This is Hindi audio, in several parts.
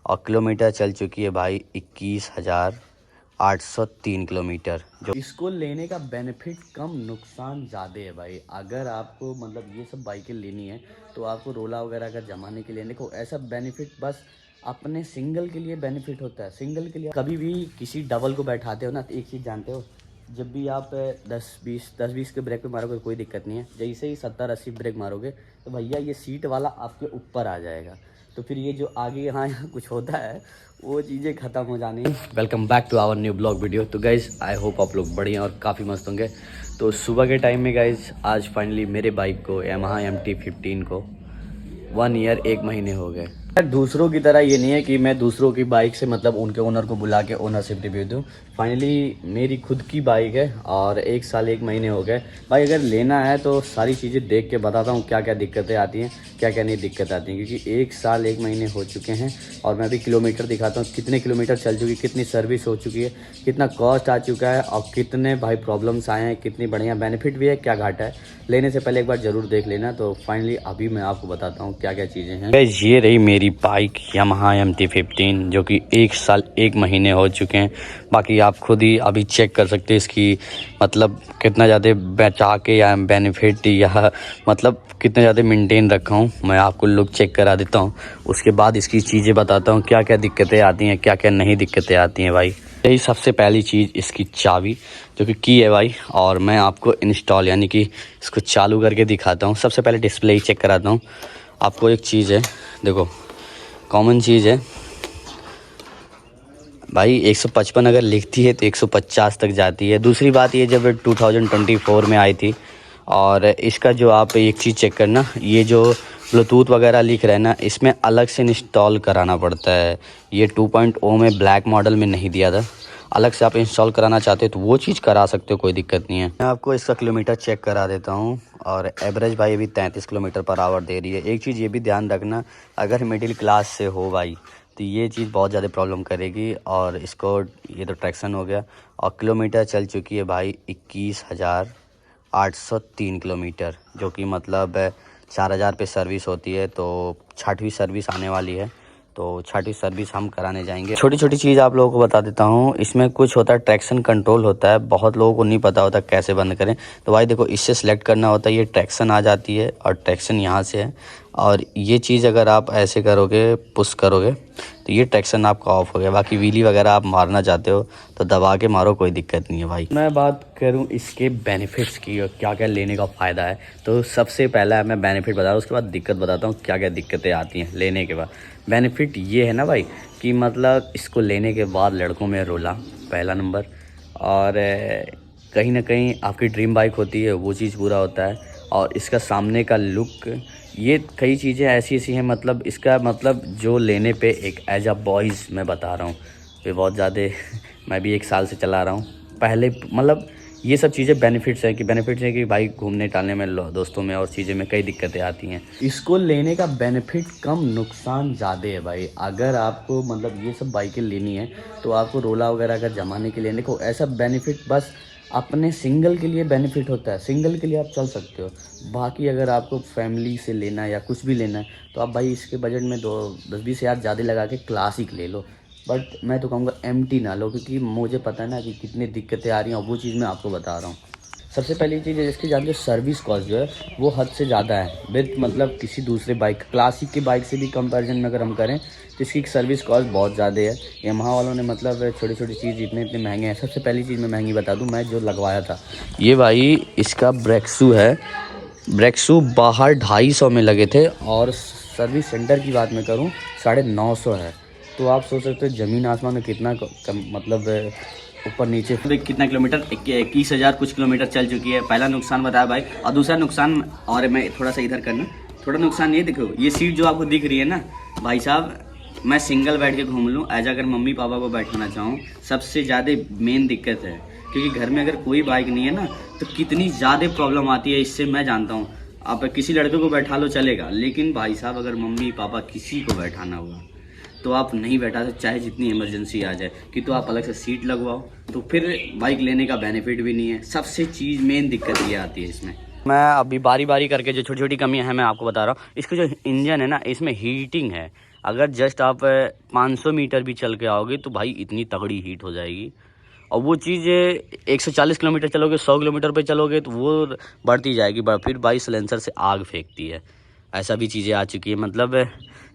और किलोमीटर चल चुकी है भाई 21,803 किलोमीटर। जो इसको लेने का बेनिफिट कम नुकसान ज़्यादा है भाई। अगर आपको मतलब ये सब बाइकें लेनी है तो आपको रोला वगैरह का जमाने के लिए देखो ऐसा बेनिफिट बस अपने सिंगल के लिए बेनिफिट होता है। सिंगल के लिए कभी भी किसी डबल को बैठाते हो ना तो एक चीज़ जानते हो, जब भी आप 10-20 के ब्रेक पे मारोगे कोई दिक्कत नहीं है। जैसे ही 70-80 ब्रेक मारोगे तो भैया ये सीट वाला आपके ऊपर आ जाएगा। तो फिर ये जो आगे यहाँ कुछ होता है वो चीज़ें ख़त्म हो जानी। Welcome back to our new blog video. तो गाइज़ आई होप आप लोग बढ़िया और काफ़ी मस्त होंगे। तो सुबह के टाइम में गाइज़ आज फाइनली मेरे बाइक को यामाहा MT-15 को 1 ईयर 1 महीने हो गए। दूसरों की तरह ये नहीं है कि मैं दूसरों की बाइक से मतलब उनके ओनर को बुला के ओनरशिप रिव्यू दूँ। फाइनली मेरी खुद की बाइक है और 1 साल 1 महीने हो गए। भाई अगर लेना है तो सारी चीज़ें देख के बताता हूँ क्या क्या दिक्कतें आती हैं, क्या क्या नहीं दिक्कत आती हैं, क्योंकि 1 साल 1 महीने हो चुके हैं। और मैं भी किलोमीटर दिखाता हूँ, कितने किलोमीटर चल चुकी, कितनी सर्विस हो चुकी है, कितना कॉस्ट आ चुका है और कितने भाई प्रॉब्लम्स आए हैं, कितनी बढ़िया बेनिफिट भी है, क्या घाटा है। लेने से पहले एक बार ज़रूर देख लेना। तो फाइनली अभी मैं आपको बताता हूँ क्या क्या चीज़ें हैं। ये रही मेरी बाइक यामाहा MT-15 जो कि 1 साल 1 महीने हो चुके हैं। बाकी आप खुद ही अभी चेक कर सकते हैं इसकी मतलब कितना ज़्यादा बचा के या बेनिफिट या मतलब कितना ज़्यादा मेंटेन रखा हूँ। मैं आपको लुक चेक करा देता हूँ, उसके बाद इसकी चीज़ें बताता हूँ क्या क्या दिक्कतें आती हैं, क्या क्या नहीं दिक्कतें आती हैं भाई। यही सबसे पहली चीज़ इसकी चाबी जो कि की है भाई। और मैं आपको इंस्टॉल यानी कि इसको चालू करके दिखाता हूँ। सबसे पहले डिस्प्ले ही चेक कराता हूँ आपको। एक चीज़ है देखो, कॉमन चीज़ है भाई, 155 अगर लिखती है तो 150 तक जाती है। दूसरी बात ये जब 2024 में आई थी और इसका जो आप एक चीज़ चेक करना, ये जो ब्लूटूथ वगैरह लिख रहा है ना, इसमें अलग से इंस्टॉल कराना पड़ता है। ये 2.0 में ब्लैक मॉडल में नहीं दिया था, अलग से आप इंस्टॉल कराना चाहते हो तो वो चीज़ करा सकते हो, कोई दिक्कत नहीं है। मैं आपको इसका किलोमीटर चेक करा देता हूँ और एवरेज भाई अभी 33 किलोमीटर पर आवर दे रही है। एक चीज़ ये भी ध्यान रखना, अगर मिडिल क्लास से हो भाई तो ये चीज़ बहुत ज़्यादा प्रॉब्लम करेगी। और इसको ये तो ट्रैक्शन हो गया और किलोमीटर चल चुकी है भाई 21,803 किलोमीटर, जो कि मतलब 4,000 पे सर्विस होती है। तो 6वीं सर्विस आने वाली है, तो 6वीं सर्विस हम कराने जाएंगे। छोटी छोटी चीज़ आप लोगों को बता देता हूँ, इसमें कुछ होता है ट्रैक्शन कंट्रोल होता है, बहुत लोगों को नहीं पता होता कैसे बंद करें। तो भाई देखो, इससे सिलेक्ट करना होता है, ये ट्रैक्शन आ जाती है और ट्रैक्शन यहाँ से है। और ये चीज़ अगर आप ऐसे करोगे, पुश करोगे तो ये ट्रैक्शन आपका ऑफ हो गया। बाकी व्हीली वगैरह आप मारना चाहते हो तो दबा के मारो, कोई दिक्कत नहीं है भाई। मैं बात करूं इसके बेनिफिट्स की और क्या क्या लेने का फ़ायदा है, तो सबसे पहला मैं बेनिफिट बता रहा हूँ, उसके बाद दिक्कत बताता हूँ क्या क्या दिक्कतें आती हैं लेने के बाद। बेनिफिट ये है ना भाई कि मतलब इसको लेने के बाद लड़कों में रोला पहला नंबर, और कहीं ना कहीं आपकी ड्रीम बाइक होती है वो चीज़ पूरा होता है। और इसका सामने का लुक, ये कई चीज़ें ऐसी ऐसी हैं, मतलब इसका मतलब जो लेने पे एक एज अ बॉयज़ मैं बता रहा हूँ, ये बहुत ज़्यादा मैं भी 1 साल से चला रहा हूँ पहले, मतलब ये सब चीज़ें बेनिफिट्स हैं कि भाई घूमने टालने में, दोस्तों में और चीज़ें में कई दिक्कतें आती हैं। इसको लेने का बेनिफिट कम नुकसान ज़्यादा है भाई। अगर आपको मतलब ये सब बाइकें लेनी है तो आपको रोला वगैरह का जमाने के लिए देखो ऐसा बेनिफिट बस अपने सिंगल के लिए बेनिफिट होता है। सिंगल के लिए आप चल सकते हो। बाकी अगर आपको फैमिली से लेना है या कुछ भी लेना है तो आप भाई इसके बजट में 10-20 हज़ार ज़्यादा लगा के क्लासिक ले लो। बट मैं तो कहूँगा MT ना लो, क्योंकि मुझे पता है ना कि कितनी दिक्कतें आ रही हैं और वो चीज़ मैं आपको बता रहा हूँ। सबसे पहली चीज़ है इसकी, जानते हो सर्विस कॉस्ट जो है वो हद से ज़्यादा है विद मतलब किसी दूसरे बाइक क्लासिक की बाइक से भी कंपैरिजन में अगर हम करें तो इसकी सर्विस कॉस्ट बहुत ज़्यादा है। यामाहा वालों ने मतलब छोटी छोटी चीज़ इतने इतने महंगे हैं। सबसे पहली चीज़ मैं महंगी बता दूँ, मैं जो लगवाया था ये भाई इसका ब्रेक शू है। ब्रेक शू बाहर 250 में लगे थे और सर्विस सेंटर की बात मैं करूँ 950 है। तो आप सोच सकते हो ज़मीन आसमान में कितना मतलब ऊपर नीचे। कितना किलोमीटर, 21,000 कुछ किलोमीटर चल चुकी है। पहला नुकसान बताया भाई। और दूसरा नुकसान, और मैं थोड़ा सा इधर करना, थोड़ा नुकसान ये देखो, ये सीट जो आपको दिख रही है ना भाई साहब, मैं सिंगल बैठ के घूम लूँ एज अगर मम्मी पापा को बैठाना चाहूँ, सबसे ज़्यादा मेन दिक्कत है। क्योंकि घर में अगर कोई बाइक नहीं है ना तो कितनी ज़्यादा प्रॉब्लम आती है, इससे मैं जानता हूँ। आप किसी लड़के को बैठा लो चलेगा, लेकिन भाई साहब अगर मम्मी पापा किसी को बैठाना हुआ तो आप नहीं बैठा सकते, चाहे जितनी इमरजेंसी आ जाए, कि तो आप अलग से सीट लगवाओ, तो फिर बाइक लेने का बेनिफिट भी नहीं है। सबसे चीज़ मेन दिक्कत ये आती है इसमें। मैं अभी बारी बारी करके जो छोटी छोटी कमियां हैं मैं आपको बता रहा हूँ। इसका जो इंजन है ना, इसमें हीटिंग है। अगर जस्ट आप 500 मीटर भी चल के आओगे तो भाई इतनी तगड़ी हीट हो जाएगी। और वो चीज़ 140 किलोमीटर चलोगे, 100 किलोमीटर पे चलोगे तो वो बढ़ती जाएगी, फिर भाई सिलेंसर से आग फेंकती है। ऐसा भी चीज़ें आ चुकी है। मतलब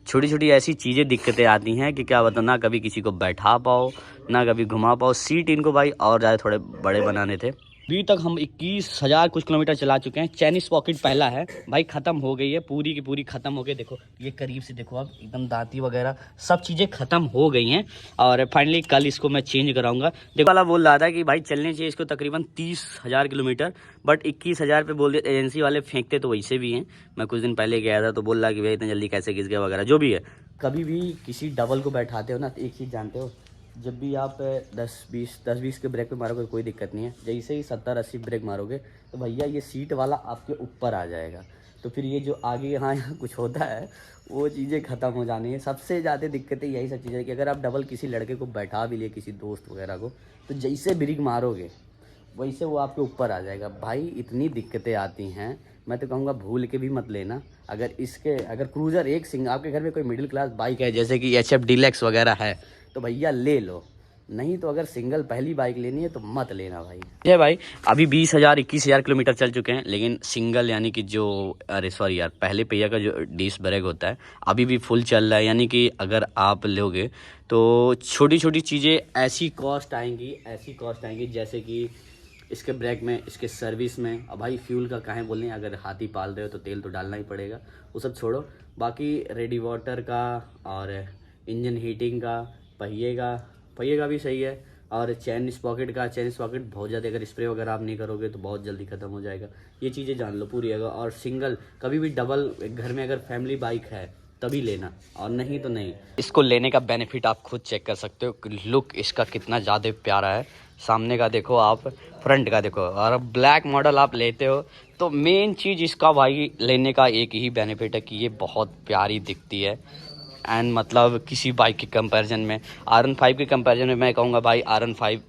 छोटी छोटी ऐसी चीज़ें दिक्कतें आती हैं कि क्या बताओ, ना कभी किसी को बैठा पाओ, ना कभी घुमा पाओ। सीट इनको भाई और ज़्यादा थोड़े बड़े बनाने थे। अभी तक हम 21,000 कुछ किलोमीटर चला चुके हैं। चाइनीज पॉकेट पहला है भाई, ख़त्म हो गई है, पूरी की पूरी ख़त्म हो गई। देखो ये करीब से देखो, आप एकदम दांती वगैरह सब चीज़ें ख़त्म हो गई हैं। और फाइनली कल इसको मैं चेंज कराऊंगा। देखो वाला बोल रहा था कि भाई चलने चाहिए इसको तकरीबन 30,000 किलोमीटर, बट 21,000 पे बोल दिया। एजेंसी वाले फेंकते तो वैसे भी हैं। मैं कुछ दिन पहले गया था तो बोल रहा कि भाई इतनी जल्दी कैसे घिस गया वगैरह, जो भी है। कभी भी किसी डबल को बैठाते हो ना तो एक चीज़ जानते हो, जब भी आप 10-20 के ब्रेक पे मारोगे कोई दिक्कत नहीं है। जैसे ही 70-80 ब्रेक मारोगे तो भैया ये सीट वाला आपके ऊपर आ जाएगा। तो फिर ये जो आगे यहाँ कुछ होता है वो चीज़ें ख़त्म हो जानी है। सबसे ज़्यादा दिक्कतें यही सब चीज़ें कि अगर आप डबल किसी लड़के को बैठा भी लिए, किसी दोस्त वगैरह को, तो जैसे ब्रेक मारोगे वैसे वो आपके ऊपर आ जाएगा। भाई इतनी दिक्कतें आती हैं, मैं तो कहूँगा भूल के भी मत लेना। अगर क्रूज़र एक सिंग आपके घर में कोई मिडिल क्लास बाइक है जैसे कि HF डीलक्स वगैरह है तो भैया ले लो, नहीं तो अगर सिंगल पहली बाइक लेनी है तो मत लेना भाई। ये भाई अभी 20,000-21,000 किलोमीटर चल चुके हैं, लेकिन सिंगल यानी कि जो, अरे सॉरी यार, पहले पहिया का जो डिस्क ब्रेक होता है अभी भी फुल चल रहा है। यानी कि अगर आप लोगे तो छोटी छोटी चीज़ें ऐसी कॉस्ट आएंगी जैसे कि इसके ब्रेक में, इसके सर्विस में। अब भाई फ्यूल का काहे बोलने, अगर हाथी पाल रहे हो तो तेल तो डालना ही पड़ेगा, वो सब छोड़ो। बाकी रेडी वाटर का और इंजन हीटिंग का, पहिए का भी सही है। और चैन स्पॉकेट बहुत ज़्यादा अगर स्प्रे वगैरह आप नहीं करोगे तो बहुत जल्दी ख़त्म हो जाएगा। ये चीज़ें जान लो पूरी। अगर और सिंगल कभी भी, डबल घर में अगर फैमिली बाइक है तभी लेना, और नहीं तो नहीं। इसको लेने का बेनिफिट आप खुद चेक कर सकते हो। लुक इसका कितना ज़्यादा प्यारा है। सामने का देखो आप, फ्रंट का देखो। और ब्लैक मॉडल आप लेते हो तो मेन चीज़ इसका भाई लेने का एक ही बेनिफिट है कि ये बहुत प्यारी दिखती है। एंड मतलब किसी बाइक के कंपैरिजन में, R15 के कंपैरिजन में मैं कहूँगा भाई R15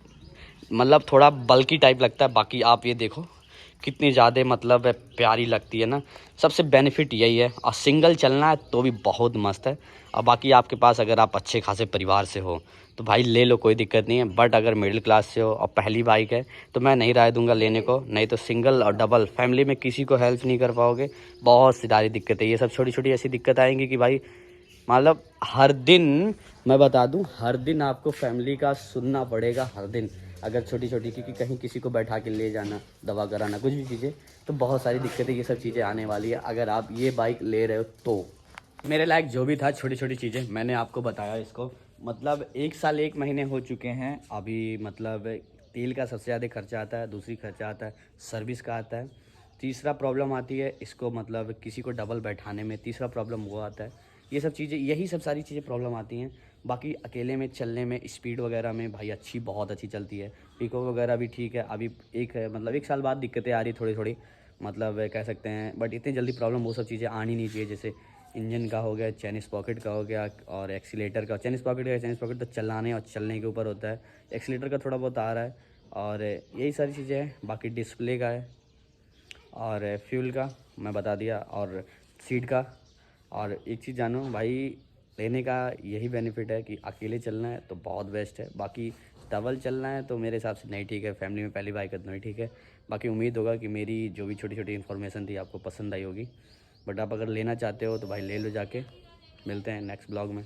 मतलब थोड़ा बल्की टाइप लगता है। बाकी आप ये देखो कितनी ज़्यादा मतलब प्यारी लगती है ना। सबसे बेनिफिट यही है। और सिंगल चलना है तो भी बहुत मस्त है। और बाकी आपके पास अगर आप अच्छे खासे परिवार से हो तो भाई ले लो, कोई दिक्कत नहीं है। बट अगर मिडिल क्लास से हो और पहली बाइक है तो मैं नहीं राय दूंगा लेने को। नहीं तो सिंगल और डबल फैमिली में किसी को हेल्प नहीं कर पाओगे, बहुत सी सारी दिक्कतें। ये सब छोटी छोटी ऐसी दिक्कत आएंगी कि भाई मतलब हर दिन, मैं बता दूं, हर दिन आपको फैमिली का सुनना पड़ेगा, हर दिन। अगर छोटी छोटी, क्योंकि कहीं किसी को बैठा के ले जाना, दवा कराना, कुछ भी चीज़ें, तो बहुत सारी दिक्कतें, ये सब चीज़ें आने वाली है अगर आप ये बाइक ले रहे हो तो। मेरे लायक जो भी था छोटी छोटी चीज़ें मैंने आपको बताया। इसको मतलब 1 साल 1 महीने हो चुके हैं अभी। मतलब तेल का सबसे ज़्यादा खर्चा आता है, दूसरी खर्चा आता है सर्विस का आता है, तीसरा प्रॉब्लम आती है इसको मतलब किसी को डबल बैठाने में, तीसरा प्रॉब्लम वो आता है। ये सब चीज़ें, यही सब सारी चीज़ें प्रॉब्लम आती हैं। बाकी अकेले में चलने में, स्पीड वगैरह में भाई अच्छी, बहुत अच्छी चलती है। पिको वगैरह भी ठीक है। अभी मतलब 1 साल बाद दिक्कतें आ रही थोड़ी थोड़ी, मतलब कह सकते हैं। बट इतनी जल्दी प्रॉब्लम वो सब चीज़ें आनी नहीं चाहिए। जैसे इंजन का हो गया, चैन स्पॉकेट का हो गया, और एक्सीलेटर का। चैन स्पॉकेट तो चलाने और चलने के ऊपर होता है। एक्सीलेटर का थोड़ा बहुत आ रहा है। और यही सारी चीज़ें हैं। बाकी डिस्प्ले का है, और फ्यूल का मैं बता दिया, और सीट का। और एक चीज़ जानो भाई, लेने का यही बेनिफिट है कि अकेले चलना है तो बहुत बेस्ट है। बाकी डबल चलना है तो मेरे हिसाब से नहीं ठीक है। फैमिली में पहली बाइक है तो नहीं ठीक है। बाकी उम्मीद होगा कि मेरी जो भी छोटी छोटी इन्फॉर्मेशन थी आपको पसंद आई होगी। बट आप अगर लेना चाहते हो तो भाई ले लो जाके। मिलते हैं नेक्स्ट ब्लॉग में।